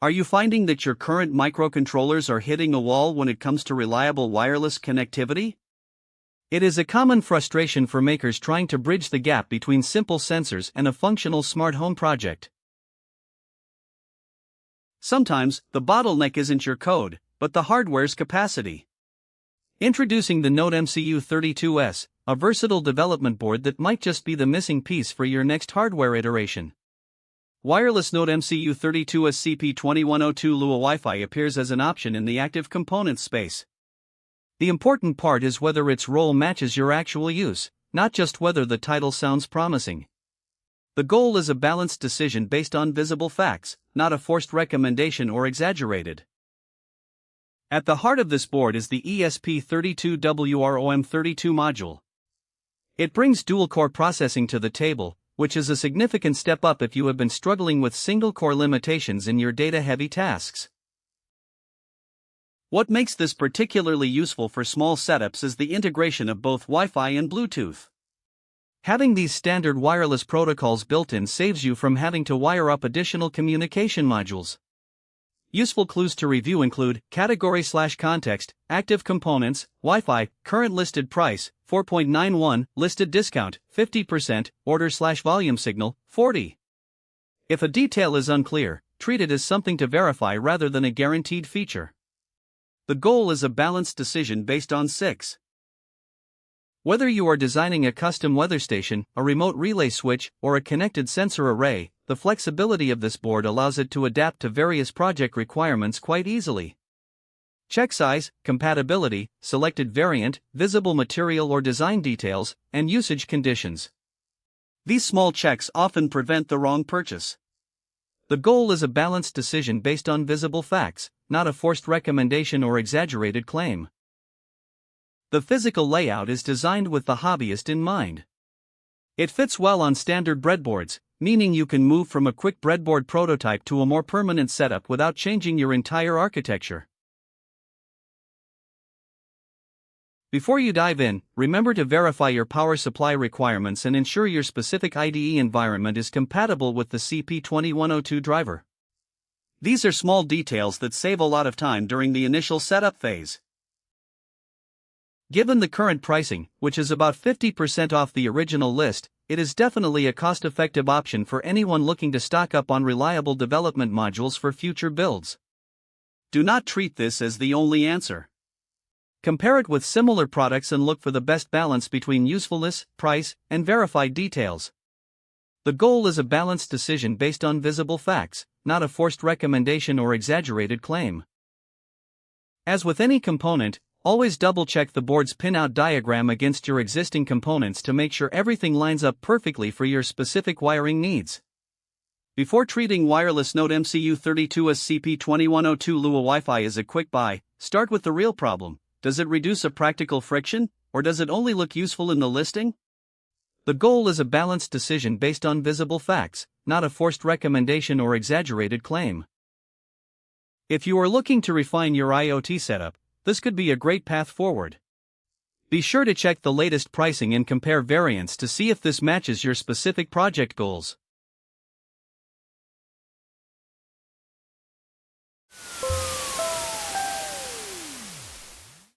Are you finding that your current microcontrollers are hitting a wall when it comes to reliable wireless connectivity? It is a common frustration for makers trying to bridge the gap between simple sensors and a functional smart home project. Sometimes, the bottleneck isn't your code, but the hardware's capacity. Introducing the Node MCU32S, a versatile development board that might just be the missing piece for your next hardware iteration. Wireless Node MCU32S CP2102 Lua Wi-Fi appears as an option in the active components space. The important part is whether its role matches your actual use, not just whether the title sounds promising. The goal is a balanced decision based on visible facts, not a forced recommendation or exaggerated. At the heart of this board is the ESP32 WROM32 module. It brings dual-core processing to the table, which is a significant step up if you have been struggling with single-core limitations in your data-heavy tasks. What makes this particularly useful for small setups is the integration of both Wi-Fi and Bluetooth. Having these standard wireless protocols built in saves you from having to wire up additional communication modules. Useful clues to review include category/context, active components, Wi-Fi, current listed price, 4.91, listed discount, 50%, order/volume signal, 40. If a detail is unclear, treat it as something to verify rather than a guaranteed feature. The goal is a balanced decision based on 6. Whether you are designing a custom weather station, a remote relay switch, or a connected sensor array, the flexibility of this board allows it to adapt to various project requirements quite easily. Check size, compatibility, selected variant, visible material or design details, and usage conditions. These small checks often prevent the wrong purchase. The goal is a balanced decision based on visible facts, not a forced recommendation or exaggerated claim. The physical layout is designed with the hobbyist in mind. It fits well on standard breadboards, meaning you can move from a quick breadboard prototype to a more permanent setup without changing your entire architecture. Before you dive in, remember to verify your power supply requirements and ensure your specific IDE environment is compatible with the CP2102 driver. These are small details that save a lot of time during the initial setup phase. Given the current pricing, which is about 50% off the original list, it is definitely a cost-effective option for anyone looking to stock up on reliable development modules for future builds. Do not treat this as the only answer. Compare it with similar products and look for the best balance between usefulness, price, and verified details. The goal is a balanced decision based on visible facts, not a forced recommendation or exaggerated claim. As with any component, always double-check the board's pinout diagram against your existing components to make sure everything lines up perfectly for your specific wiring needs. Before treating wireless Node MCU32S CP2102 Lua Wi-Fi as a quick buy, start with the real problem. Does it reduce a practical friction, or does it only look useful in the listing? The goal is a balanced decision based on visible facts, not a forced recommendation or exaggerated claim. If you are looking to refine your IoT setup, this could be a great path forward. Be sure to check the latest pricing and compare variants to see if this matches your specific project goals.